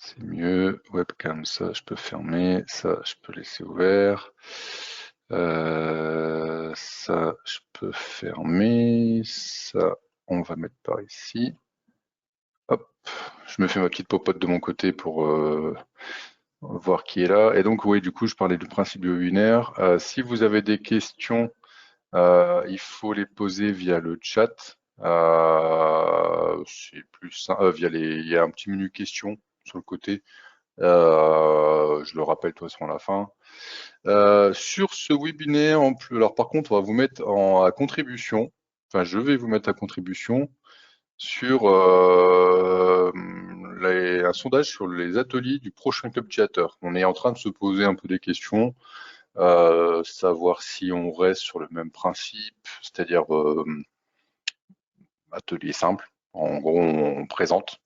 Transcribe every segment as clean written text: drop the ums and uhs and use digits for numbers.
C'est mieux. Webcam, ça, je peux fermer. Ça, je peux laisser ouvert. Ça, je peux fermer. Ça, on va mettre par ici. Hop, je me fais ma petite popote de mon côté pour voir qui est là. Et donc, oui, du coup, je parlais du principe du webinaire. Si vous avez des questions, il faut les poser via le chat. C'est plus simple, il y a un petit menu questions sur le côté. Je le rappelle de toute façon à la fin. Sur ce webinaire, alors par contre, on va vous mettre à contribution. Enfin, je vais vous mettre à contribution sur un sondage sur les ateliers du prochain Club Theater. On est en train de se poser un peu des questions, savoir si on reste sur le même principe, c'est-à-dire atelier simple. En gros, on présente.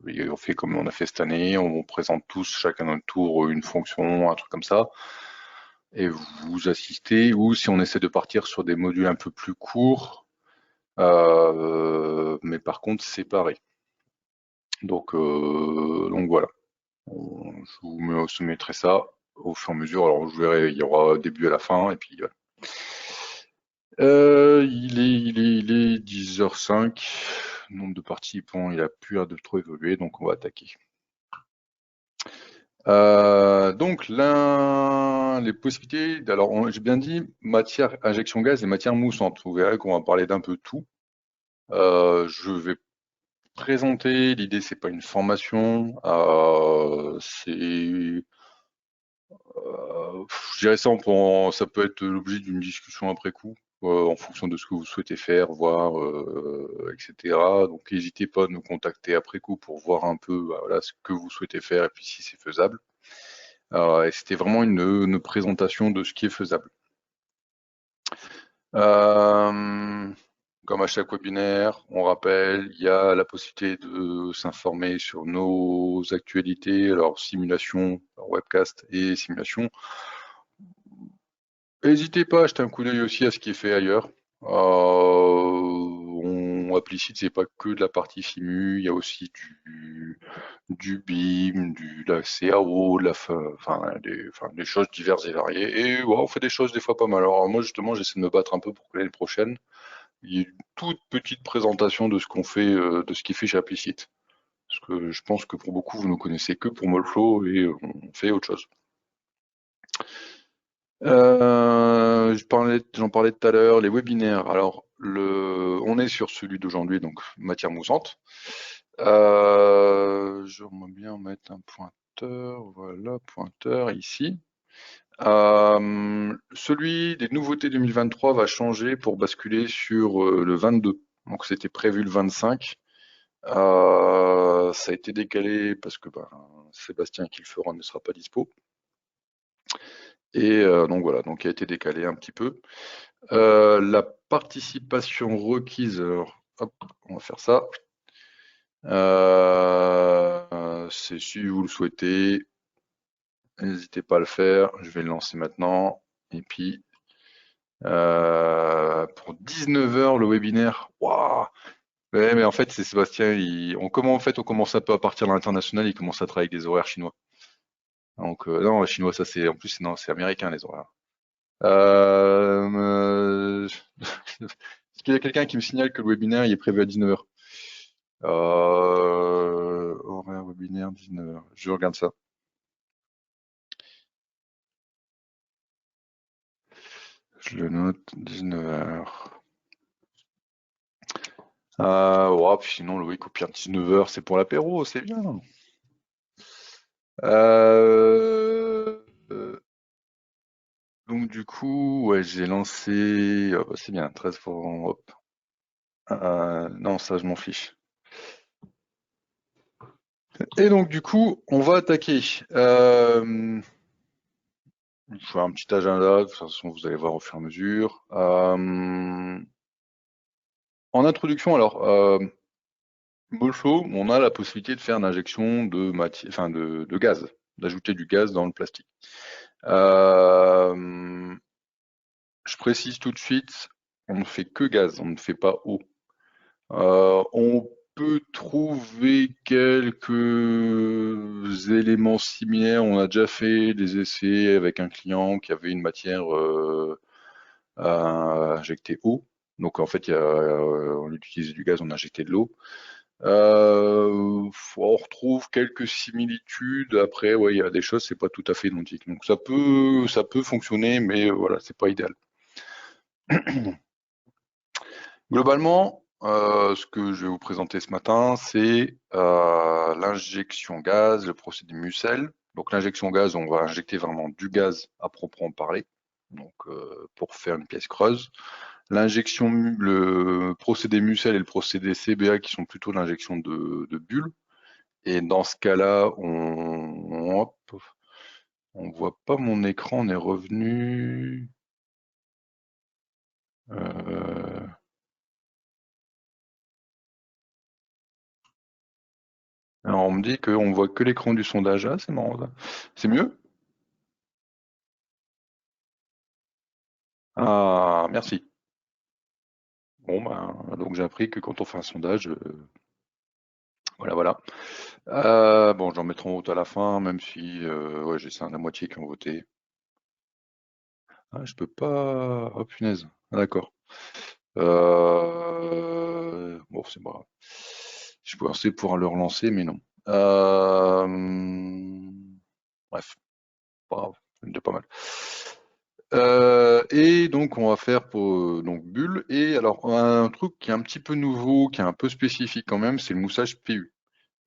Et on fait comme on a fait cette année, on présente tous chacun notre tour une fonction, un truc comme ça, et vous assistez. Ou si on essaie de partir sur des modules un peu plus courts, mais par contre séparés. Donc voilà. Je vous soumettrai ça au fur et à mesure. Alors je verrai, il y aura début à la fin, et puis voilà. Il est 10h05. Nombre de participants, il a plus l'air de trop évoluer, donc on va attaquer. Donc les possibilités, alors j'ai bien dit matière injection gaz et matière moussante. Vous verrez qu'on va parler d'un peu tout. Je vais présenter, l'idée c'est pas une formation, je dirais ça, ça peut être l'objet d'une discussion après coup, en fonction de ce que vous souhaitez faire, voir, etc. Donc n'hésitez pas à nous contacter après coup pour voir un peu voilà, ce que vous souhaitez faire et puis si c'est faisable. Et c'était vraiment une présentation de ce qui est faisable. Comme à chaque webinaire, on rappelle, il y a la possibilité de s'informer sur nos actualités, alors simulation, alors webcast et simulation. N'hésitez pas à jeter un coup d'œil aussi à ce qui est fait ailleurs. Applicite, c'est pas que de la partie simu, il y a aussi du BIM, de la CAO, des choses diverses et variées. Et ouais, on fait des choses des fois pas mal. Alors moi justement, j'essaie de me battre un peu pour que l'année prochaine, il y ait une toute petite présentation de ce qu'on fait, de ce qui est fait chez Applicite. Parce que je pense que pour beaucoup, vous ne connaissez que pour Molflow et on fait autre chose. J'en parlais tout à l'heure, les webinaires. Alors, on est sur celui d'aujourd'hui, donc matière moussante. J'aimerais bien mettre un pointeur, voilà, pointeur ici. Celui des nouveautés 2023 va changer pour basculer sur le 22. Donc c'était prévu le 25. Ça a été décalé parce que Sébastien qui le fera ne sera pas dispo. Et donc voilà, donc il a été décalé un petit peu. La participation requise, alors, hop, on va faire ça. C'est si vous le souhaitez, n'hésitez pas à le faire. Je vais le lancer maintenant. Et puis, pour 19h, le webinaire. Waouh! Ouais, mais en fait, c'est Sébastien. On commence un peu à partir de l'international. Il commence à travailler avec des horaires chinois. Donc, non, chinois, ça c'est. En plus, non, c'est américain les horaires. Est-ce qu'il y a quelqu'un qui me signale que le webinaire il est prévu à 19h? Horaire webinaire 19h. Je regarde ça. Je le note, 19h. Ouais, puis sinon, le week au pire 19h, c'est pour l'apéro, c'est bien. Donc du coup, ouais, j'ai lancé. C'est bien, 13 pour. Hop. Non, ça, je m'en fiche. Et donc du coup, on va attaquer. Je fais un petit agenda, de toute façon, vous allez voir au fur et à mesure. En introduction, alors, Molflow, on a la possibilité de faire une injection de gaz, d'ajouter du gaz dans le plastique. Je précise tout de suite, on ne fait que gaz, on ne fait pas eau. On peut trouvé quelques éléments similaires. On a déjà fait des essais avec un client qui avait une matière à injecter eau. Donc en fait, on utilisait du gaz, on injectait de l'eau. On retrouve quelques similitudes. Après, ouais, il y a des choses, c'est pas tout à fait identique. Donc ça peut fonctionner, mais voilà, c'est pas idéal. Globalement, ce que je vais vous présenter ce matin, c'est l'injection gaz, le procédé Mussel. Donc l'injection gaz, on va injecter vraiment du gaz à proprement parler, donc pour faire une pièce creuse. Le procédé Mussel et le procédé CBA qui sont plutôt l'injection de bulles. Et dans ce cas-là, hop, on voit pas mon écran, on est revenu. Alors on me dit qu'on voit que l'écran du sondage. Ah, c'est marrant ça. C'est mieux? Ah, merci. Bon, ben, donc j'ai appris que quand on fait un sondage, voilà, voilà. Bon, j'en mettrai en haut à la fin, même si ouais, j'ai ça la moitié qui ont voté. Ah, je peux pas. Oh punaise. Ah, d'accord. Bon, c'est pas grave. Je pensais pouvoir le relancer, mais non. Bref, pas grave, c'est déjà pas mal. Et donc on va faire pour donc bulle. Et alors un truc qui est un petit peu nouveau, qui est un peu spécifique quand même, c'est le moussage PU.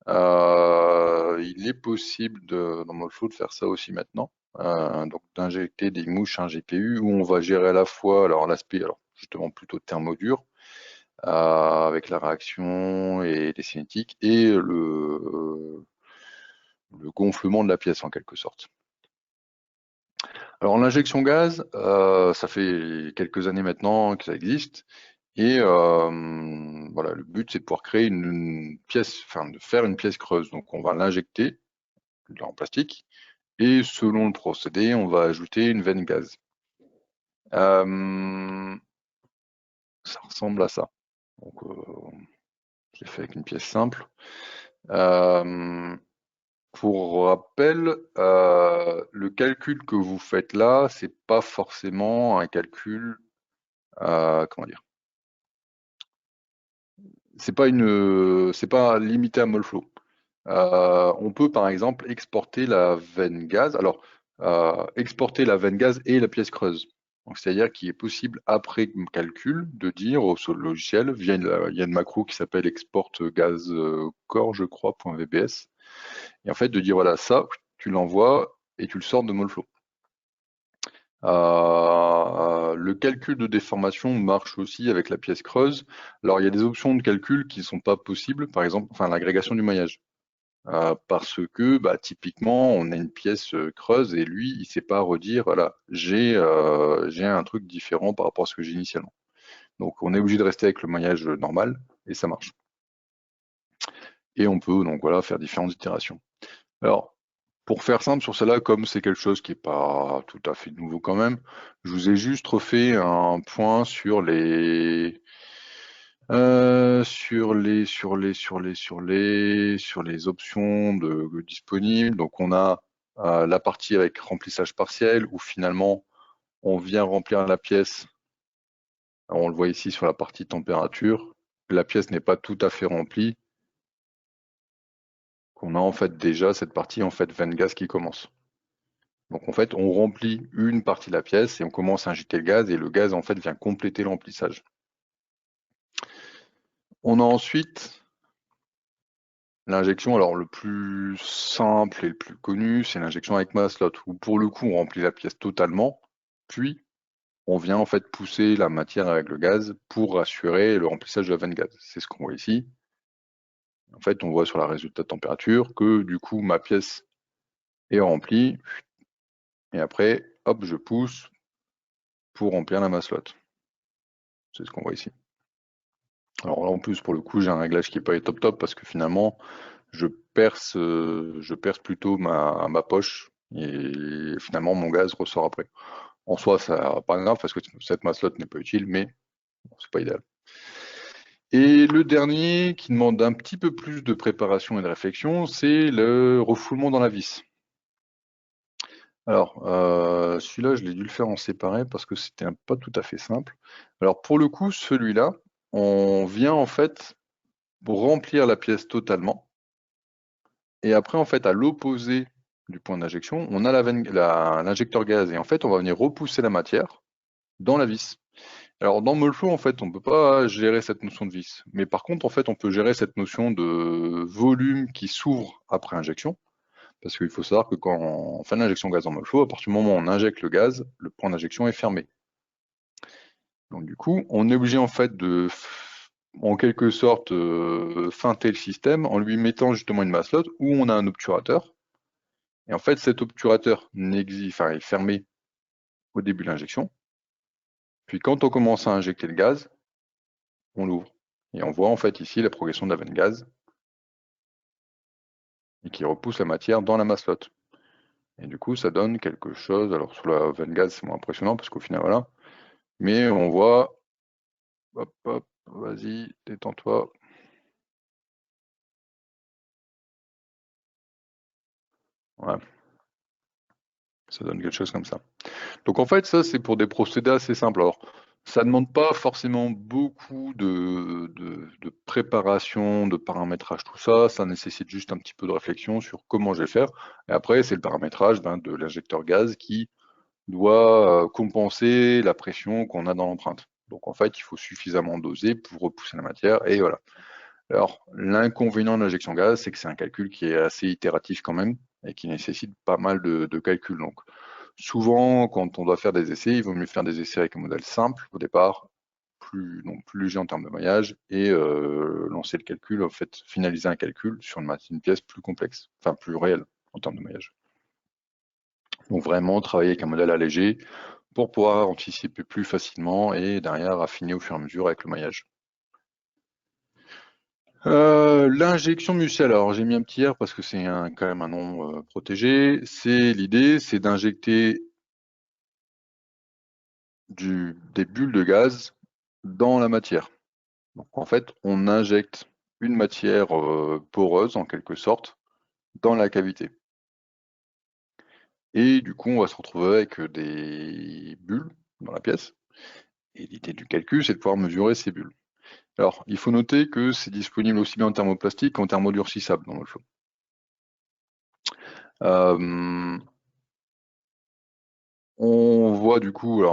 Il est possible dans Molflow de faire ça aussi maintenant. Donc d'injecter des mouches à un GPU où on va gérer à la fois alors l'aspect alors justement plutôt thermodure avec la réaction et les cinétiques et le gonflement de la pièce en quelque sorte. Alors l'injection gaz, ça fait quelques années maintenant que ça existe. Et voilà, le but c'est de pouvoir créer une pièce, enfin de faire une pièce creuse. Donc on va l'injecter en plastique et selon le procédé, on va ajouter une veine gaz. Ça ressemble à ça. Donc je l'ai fait avec une pièce simple. Pour rappel, le calcul que vous faites là, c'est pas forcément un calcul, comment dire? C'est pas limité à Molflow. On peut par exemple exporter la veine gaz. Alors, exporter la veine gaz et la pièce creuse. Donc, c'est-à-dire qu'il est possible après calcul de dire sur le logiciel, il y a une macro qui s'appelle export gaz core, je crois, .vbs. Et en fait, de dire voilà, ça, tu l'envoies et tu le sors de Molflow. Le calcul de déformation marche aussi avec la pièce creuse. Alors, il y a des options de calcul qui ne sont pas possibles, par exemple, enfin, l'agrégation du maillage. Parce que, bah, typiquement, on a une pièce creuse et lui, il ne sait pas redire, voilà, j'ai un truc différent par rapport à ce que j'ai initialement. Donc, on est obligé de rester avec le maillage normal et ça marche. Et on peut donc voilà faire différentes itérations. Alors, pour faire simple sur celle-là, comme c'est quelque chose qui n'est pas tout à fait nouveau quand même, je vous ai juste refait un point sur sur les options disponibles. Donc on a la partie avec remplissage partiel où finalement on vient remplir la pièce. Alors, on le voit ici sur la partie température. La pièce n'est pas tout à fait remplie. Qu'on a en fait déjà cette partie en fait veine gaz qui commence. Donc en fait, on remplit une partie de la pièce et on commence à injecter le gaz et le gaz en fait vient compléter le remplissage. On a ensuite l'injection, alors le plus simple et le plus connu, c'est l'injection avec maslot, où pour le coup on remplit la pièce totalement, puis on vient en fait pousser la matière avec le gaz pour assurer le remplissage de la veine gaz. C'est ce qu'on voit ici. En fait, on voit sur la résultat de température que du coup ma pièce est remplie, et après, hop, je pousse pour remplir la maslot. C'est ce qu'on voit ici. Alors là, en plus, pour le coup, j'ai un réglage qui n'est pas top top parce que finalement, je perce plutôt ma poche et finalement, mon gaz ressort après. En soi, ça pas grave parce que cette maslot n'est pas utile, mais bon, c'est pas idéal. Et le dernier, qui demande un petit peu plus de préparation et de réflexion, c'est le refoulement dans la vis. Alors, celui-là, je l'ai dû le faire en séparé parce que c'était pas tout à fait simple. Alors, pour le coup, celui-là, on vient en fait remplir la pièce totalement. Et après, en fait, à l'opposé du point d'injection, on a l'injecteur gaz. Et en fait, on va venir repousser la matière dans la vis. Alors, dans Molflow, en fait, on ne peut pas gérer cette notion de vis. Mais par contre, en fait, on peut gérer cette notion de volume qui s'ouvre après injection. Parce qu'il faut savoir que quand on fait l'injection gaz en Molflow, à partir du moment où on injecte le gaz, le point d'injection est fermé. Donc du coup, on est obligé en fait de, en quelque sorte, feinter le système en lui mettant justement une masselotte où on a un obturateur. Et en fait, cet obturateur est fermé au début de l'injection. Puis quand on commence à injecter le gaz, on l'ouvre. Et on voit en fait ici la progression de la veine gaz et qui repousse la matière dans la masselotte. Et du coup, ça donne quelque chose. Alors sur la veine gaz, c'est moins impressionnant parce qu'au final, voilà. Mais on voit, hop, hop, vas-y, détends-toi. Voilà, ça donne quelque chose comme ça. Donc en fait, ça, c'est pour des procédés assez simples. Alors, ça ne demande pas forcément beaucoup de préparation, de paramétrage, tout ça. Ça nécessite juste un petit peu de réflexion sur comment je vais faire. Et après, c'est le paramétrage de l'injecteur gaz qui doit compenser la pression qu'on a dans l'empreinte. Donc en fait, il faut suffisamment doser pour repousser la matière, et voilà. Alors, l'inconvénient de l'injection gaz, c'est que c'est un calcul qui est assez itératif quand même, et qui nécessite pas mal de calculs. Donc, souvent, quand on doit faire des essais, il vaut mieux faire des essais avec un modèle simple au départ, plus léger en termes de maillage, et lancer le calcul, en fait, finaliser un calcul sur une pièce plus complexe, enfin plus réelle en termes de maillage. Donc vraiment travailler avec un modèle allégé pour pouvoir anticiper plus facilement et derrière affiner au fur et à mesure avec le maillage. L'injection muciale, alors j'ai mis un petit R parce que c'est quand même un nom protégé. L'idée, c'est d'injecter des bulles de gaz dans la matière. Donc en fait, on injecte une matière poreuse en quelque sorte dans la cavité. Et du coup, on va se retrouver avec des bulles dans la pièce. Et l'idée du calcul, c'est de pouvoir mesurer ces bulles. Alors, il faut noter que c'est disponible aussi bien en thermoplastique qu'en thermodurcissable dans le flot. On voit du coup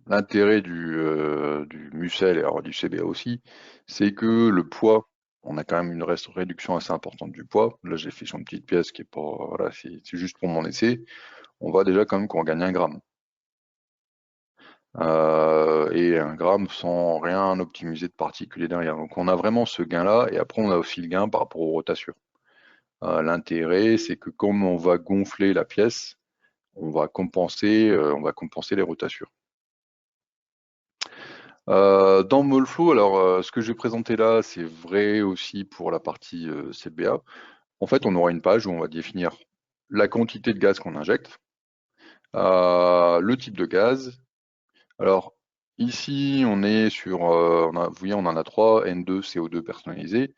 l'intérêt du Mucel et alors du CBA aussi, c'est que le poids, on a quand même une réduction assez importante du poids. Là, j'ai fait sur une petite pièce qui est pas, voilà, c'est juste pour mon essai. On voit déjà quand même qu'on gagne 1 gramme. Et 1 gramme sans rien optimiser de particulier derrière. Donc on a vraiment ce gain-là, et après on a aussi le gain par rapport aux rotations. L'intérêt, c'est que comme on va gonfler la pièce, on va compenser les rotations. Dans Molflow, alors ce que je vais présenter là, c'est vrai aussi pour la partie CBA. En fait, on aura une page où on va définir la quantité de gaz qu'on injecte, le type de gaz. Alors ici, on est sur, vous voyez, on en a 3, N2, CO2 personnalisé.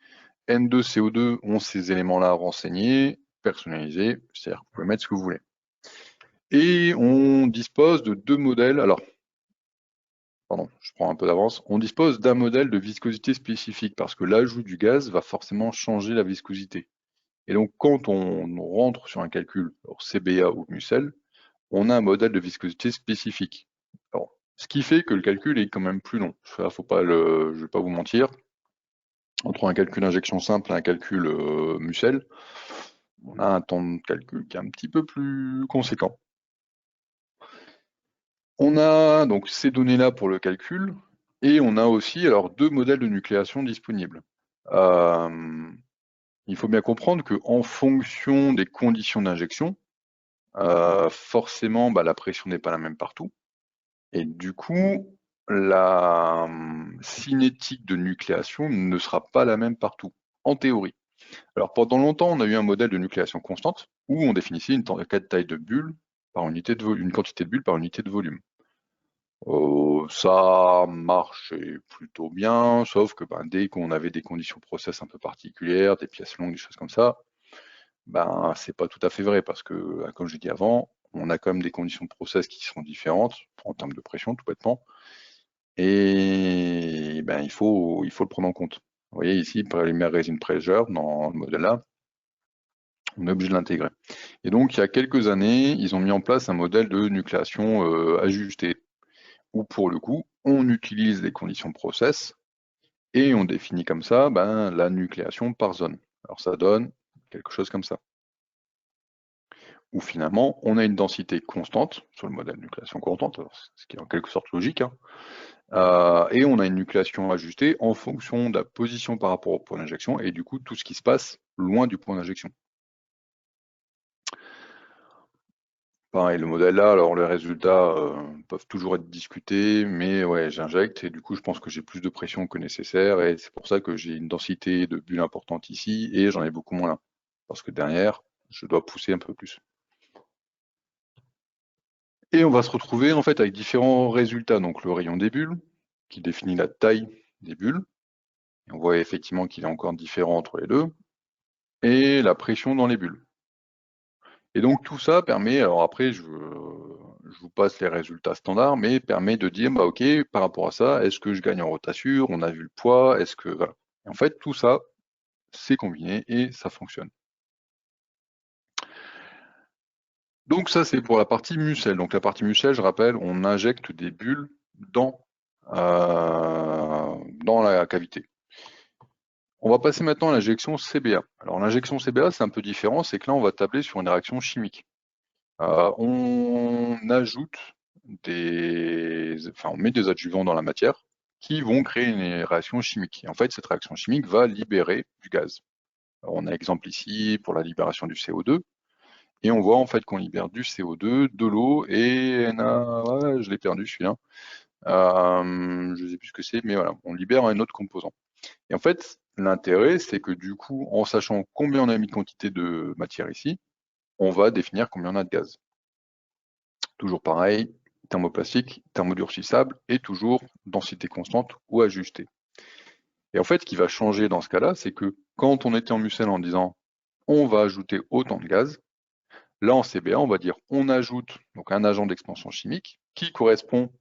N2, CO2 ont ces éléments-là renseignés, personnalisés, c'est-à-dire que vous pouvez mettre ce que vous voulez. Et on dispose de 2 modèles. Alors, pardon, je prends un peu d'avance. On dispose d'un modèle de viscosité spécifique parce que l'ajout du gaz va forcément changer la viscosité. Et donc, quand on rentre sur un calcul, alors CBA ou Mucel, on a un modèle de viscosité spécifique. Alors, ce qui fait que le calcul est quand même plus long. Je ne vais pas vous mentir. Entre un calcul injection simple et un calcul Mucel, on a un temps de calcul qui est un petit peu plus conséquent. On a donc ces données-là pour le calcul, et on a aussi alors 2 modèles de nucléation disponibles. Il faut bien comprendre qu'en fonction des conditions d'injection, forcément la pression n'est pas la même partout. Et du coup, la cinétique de nucléation ne sera pas la même partout, en théorie. Alors pendant longtemps, on a eu un modèle de nucléation constante où on définissait une taille de bulle par unité de une quantité de bulles par unité de volume. Ça marchait plutôt bien, sauf que ben, dès qu'on avait des conditions process un peu particulières, des pièces longues, des choses comme ça, ben c'est pas tout à fait vrai parce que, comme j'ai dit avant, on a quand même des conditions de process qui sont différentes en termes de pression, tout bêtement, et ben il faut le prendre en compte. Vous voyez ici, Polymer Resin Pressure, dans le modèle là, on est obligé de l'intégrer. Et donc, il y a quelques années, ils ont mis en place un modèle de nucléation ajusté, où pour le coup, on utilise les conditions de process et on définit comme ça ben, la nucléation par zone. Alors ça donne quelque chose comme ça, où finalement, on a une densité constante sur le modèle de nucléation constante, ce qui est en quelque sorte logique, hein, et on a une nucléation ajustée en fonction de la position par rapport au point d'injection et du coup, tout ce qui se passe loin du point d'injection. Pareil, le modèle là, alors les résultats peuvent toujours être discutés, mais ouais, j'injecte et du coup je pense que j'ai plus de pression que nécessaire et c'est pour ça que j'ai une densité de bulles importante ici et j'en ai beaucoup moins là. Parce que derrière, je dois pousser un peu plus. Et on va se retrouver en fait avec différents résultats. Donc le rayon des bulles, qui définit la taille des bulles. Et on voit effectivement qu'il est encore différent entre les deux. Et la pression dans les bulles. Et donc tout ça permet, alors après je vous passe les résultats standards, mais permet de dire, bah ok, par rapport à ça, est-ce que je gagne en rotature? On a vu le poids, est-ce que... Voilà. Et en fait, tout ça, c'est combiné et ça fonctionne. Donc ça, c'est pour la partie mucelle. Donc la partie mucelle, je rappelle, on injecte des bulles dans la cavité. On va passer maintenant à l'injection CBA. Alors l'injection CBA, c'est un peu différent, c'est que là, on va tabler sur une réaction chimique. On ajoute on met des adjuvants dans la matière qui vont créer une réaction chimique. Et en fait, cette réaction chimique va libérer du gaz. Alors, on a exemple ici pour la libération du CO2. Et on voit en fait qu'on libère du CO2, de l'eau et ouais, je l'ai perdu celui-là. Je ne sais plus ce que c'est, mais voilà, on libère un autre composant. Et en fait, l'intérêt, c'est que du coup, en sachant combien on a mis de quantité de matière ici, on va définir combien on a de gaz. Toujours pareil, thermoplastique, thermodurcissable et toujours densité constante ou ajustée. Et en fait, ce qui va changer dans ce cas-là, c'est que quand on était en Mucel en disant on va ajouter autant de gaz, là en CBA, on va dire on ajoute donc un agent d'expansion chimique qui correspond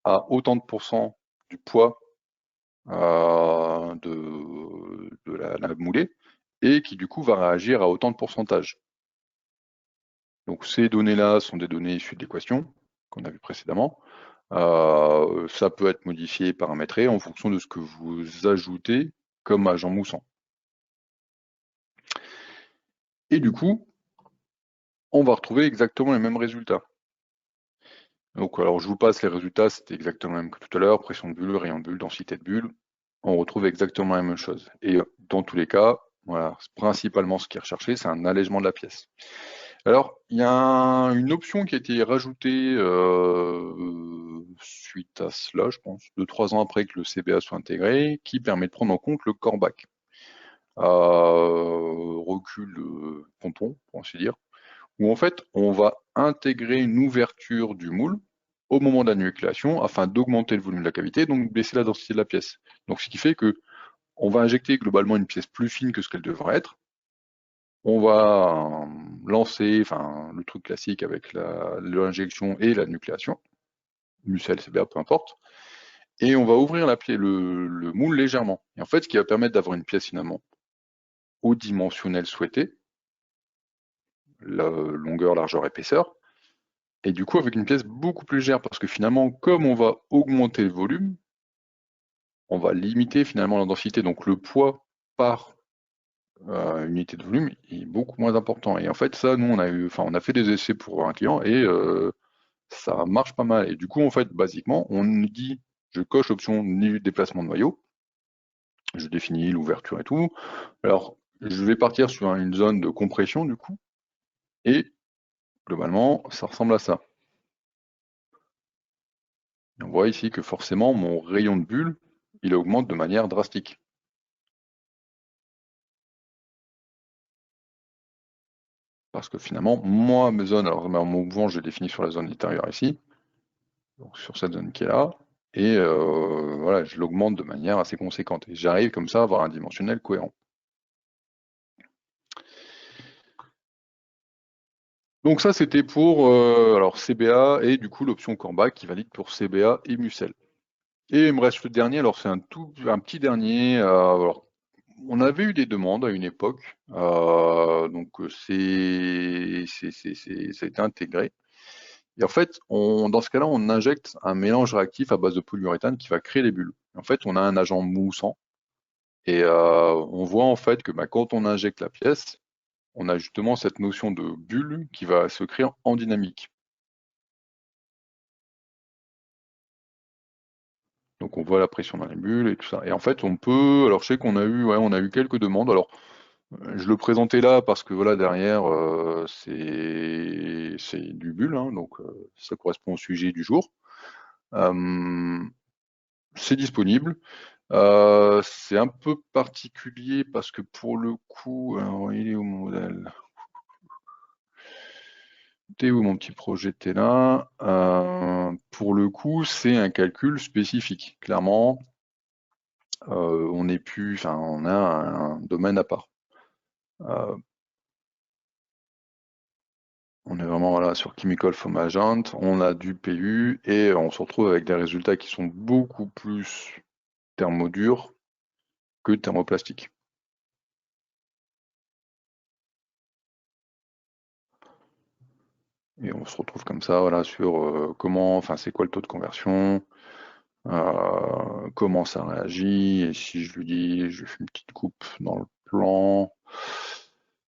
à autant de pourcents du poids de la moulée et qui du coup va réagir à autant de pourcentage. Donc ces données-là sont des données issues de l'équation qu'on a vu précédemment. Ça peut être modifié, paramétré en fonction de ce que vous ajoutez comme agent moussant. Et du coup, on va retrouver exactement les mêmes résultats. Donc alors je vous passe les résultats, c'était exactement le même que tout à l'heure, pression de bulle, rayon de bulle, densité de bulle, on retrouve exactement la même chose. Et dans tous les cas, voilà, principalement ce qui est recherché, c'est un allègement de la pièce. Alors, il y a une option qui a été rajoutée suite à cela, je pense, 2-3 ans après que le CBA soit intégré, qui permet de prendre en compte le coreback. Recul de pompon, pour ainsi dire, où en fait, on va intégrer une ouverture du moule au moment de la nucléation afin d'augmenter le volume de la cavité, donc baisser la densité de la pièce. Donc, ce qui fait que on va injecter globalement une pièce plus fine que ce qu'elle devrait être. On va lancer, enfin, le truc classique avec l'injection et la nucléation, Mucel, CBA, peu importe, et on va ouvrir le moule légèrement. Et en fait, ce qui va permettre d'avoir une pièce finalement au dimensionnel souhaité, la longueur, largeur, épaisseur, et du coup avec une pièce beaucoup plus légère, parce que finalement, comme on va augmenter le volume, on va limiter finalement la densité, donc le poids par unité de volume est beaucoup moins important. Et en fait, ça, nous, on a fait des essais pour un client et ça marche pas mal. Et du coup, en fait, basiquement, on dit, je coche l'option déplacement de noyau, je définis l'ouverture et tout. Alors, je vais partir sur une zone de compression, du coup, et globalement, ça ressemble à ça. Et on voit ici que forcément, mon rayon de bulle, il augmente de manière drastique. Parce que finalement, moi, mes zones, alors mon mouvement, je l'ai défini sur la zone intérieure ici, donc sur cette zone qui est là, et voilà, je l'augmente de manière assez conséquente. Et j'arrive comme ça à avoir un dimensionnel cohérent. Donc ça, c'était pour alors CBA et du coup l'option Corbac qui valide pour CBA et Musel. Et il me reste le dernier, alors c'est un petit dernier. Alors, on avait eu des demandes à une époque, donc ça a été intégré. Et en fait, dans ce cas-là, on injecte un mélange réactif à base de polyuréthane qui va créer des bulles. En fait, on a un agent moussant et on voit en fait que quand on injecte la pièce, on a justement cette notion de bulle qui va se créer en dynamique. Donc on voit la pression dans les bulles et tout ça. Et en fait, on peut. Alors je sais qu'on a eu, ouais, on a eu quelques demandes. Alors je le présentais là parce que voilà derrière c'est du bulle, hein, donc ça correspond au sujet du jour. C'est disponible. C'est un peu particulier parce que pour le coup, alors il est où mon modèle? T'es où mon petit projet? T'es là. Pour le coup, c'est un calcul spécifique. Clairement, on n'est plus, enfin, on a un domaine à part. Euh, on est vraiment voilà, sur Chemical Foam Agent, on a du PU et on se retrouve avec des résultats qui sont beaucoup plus thermodurs que thermoplastiques. Et on se retrouve comme ça, voilà, sur comment, enfin, c'est quoi le taux de conversion, comment ça réagit, et si je lui dis, je fais une petite coupe dans le plan,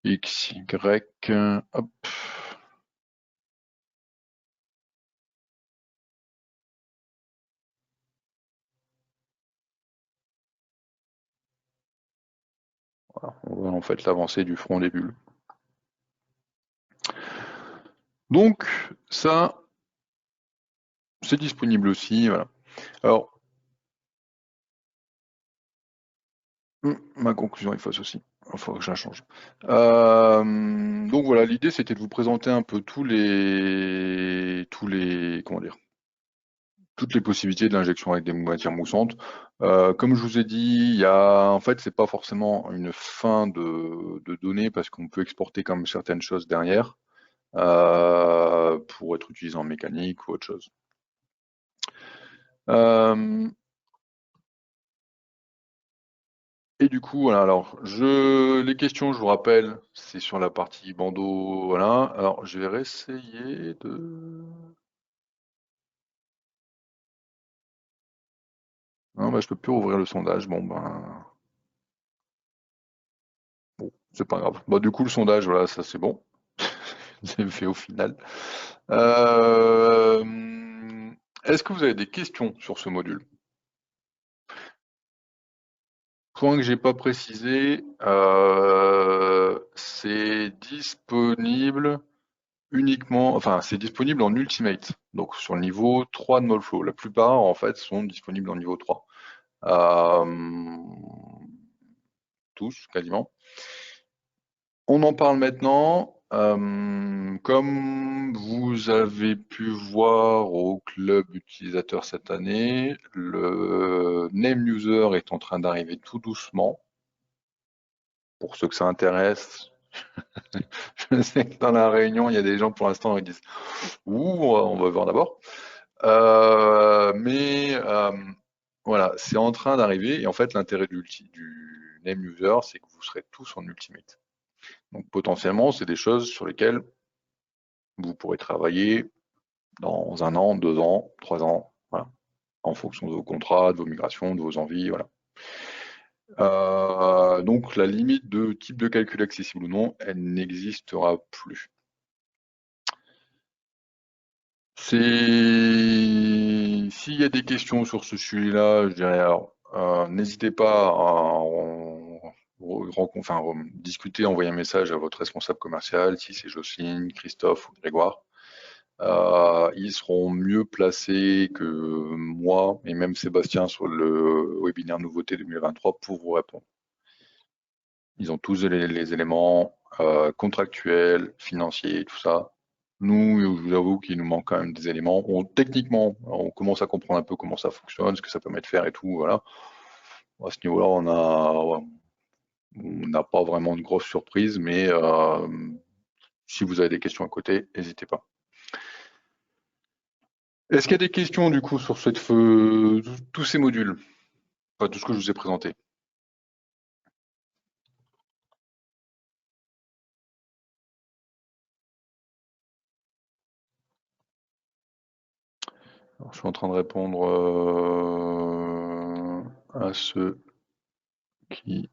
X, Y, hop, voilà, on voit en fait l'avancée du front des bulles. Donc, ça, c'est disponible aussi, voilà. Alors, ma conclusion est fausse aussi. Il faut que je la change. Donc voilà, l'idée c'était de vous présenter un peu comment dire, toutes les possibilités de l'injection avec des matières moussantes. Comme je vous ai dit, en fait, c'est pas forcément une fin de données parce qu'on peut exporter comme certaines choses derrière pour être utilisé en mécanique ou autre chose. Euh, Et du coup, voilà, alors, les questions, je vous rappelle, c'est sur la partie bandeau, voilà. Alors, je vais réessayer de... Non, bah, je peux plus ouvrir le sondage, bon, c'est pas grave. Bah, du coup, le sondage, voilà, ça c'est bon. C'est fait au final. Euh, Est-ce que vous avez des questions sur ce module? Point que j'ai pas précisé, c'est disponible uniquement, enfin, c'est disponible en Ultimate, donc sur le niveau 3 de Molflow. La plupart, en fait, sont disponibles en niveau 3. Euh, tous, quasiment. On en parle maintenant. Comme vous avez pu voir au club utilisateur cette année, le name user est en train d'arriver tout doucement. Pour ceux que ça intéresse, je sais que dans la réunion, il y a des gens pour l'instant qui disent ouh, on va voir d'abord. Mais voilà, c'est en train d'arriver. Et en fait, l'intérêt du name user, c'est que vous serez tous en ultimate. Donc potentiellement, c'est des choses sur lesquelles vous pourrez travailler dans 1 an, 2 ans, 3 ans, voilà, en fonction de vos contrats, de vos migrations, de vos envies, voilà. Donc la limite de type de calcul accessible ou non, elle n'existera plus. S'il y a des questions sur ce sujet-là, je dirais alors, n'hésitez pas à discuter, envoyer un message à votre responsable commercial, si c'est Jocelyne, Christophe ou Grégoire. Ils seront mieux placés que moi et même Sébastien sur le webinaire nouveauté 2023 pour vous répondre. Ils ont tous les éléments contractuels, financiers, tout ça. Nous, je vous avoue qu'il nous manque quand même des éléments. Techniquement, on commence à comprendre un peu comment ça fonctionne, ce que ça permet de faire et tout, voilà. À ce niveau-là, on n'a pas vraiment de grosses surprises, mais si vous avez des questions à côté, n'hésitez pas. Est-ce qu'il y a des questions du coup sur tous ces modules? Enfin, tout ce que je vous ai présenté. Alors, je suis en train de répondre à ceux qui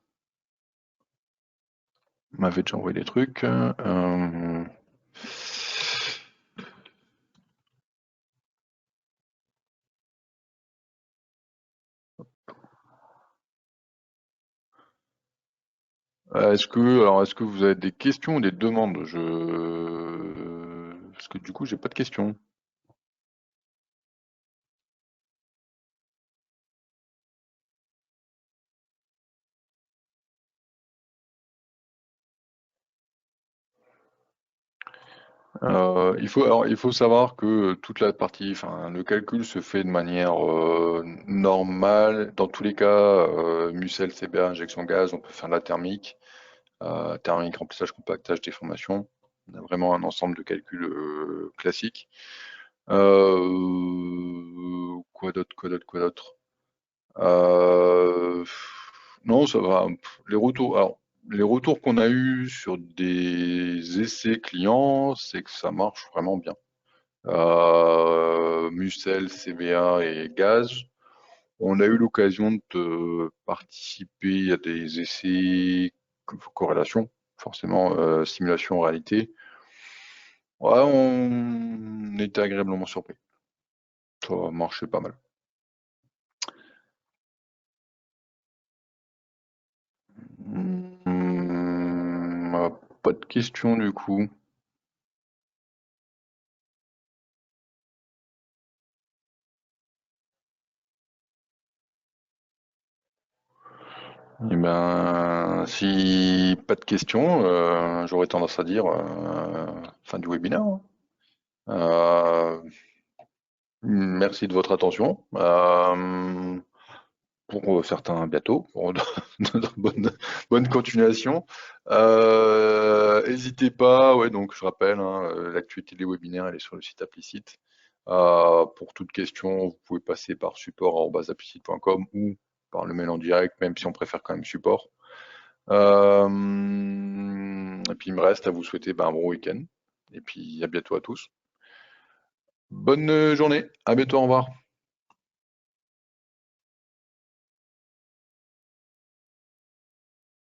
m'avaient déjà envoyé des trucs. Est-ce que vous avez des questions ou des demandes? Parce que du coup, j'ai pas de questions. Il faut savoir que toute la partie, enfin, le calcul se fait de manière normale. Dans tous les cas, Mucel, CBA, injection gaz, on peut faire de la thermique, thermique, remplissage, compactage, déformation. On a vraiment un ensemble de calculs classiques. Quoi d'autre, quoi d'autre, quoi d'autre? Euh, non, ça va. Les retours qu'on a eus sur des essais clients, c'est que ça marche vraiment bien. Mucel, CBA et Gaz. On a eu l'occasion de participer à des essais corrélation, forcément simulation en réalité. Ouais, on était agréablement surpris. Ça marchait pas mal. Pas de questions du coup. Eh ben, si pas de questions, j'aurais tendance à dire fin du webinaire, hein. Euh, Merci de votre attention. Pour certains bientôt, pour d'autres, bonne continuation. N'hésitez pas, ouais, donc je rappelle, hein, l'actualité des webinaires, elle est sur le site Applicite. Pour toute question, vous pouvez passer par support@applicite.com ou par le mail en direct, même si on préfère quand même support. Et puis il me reste à vous souhaiter un bon week-end. Et puis à bientôt à tous. Bonne journée, à bientôt, au revoir.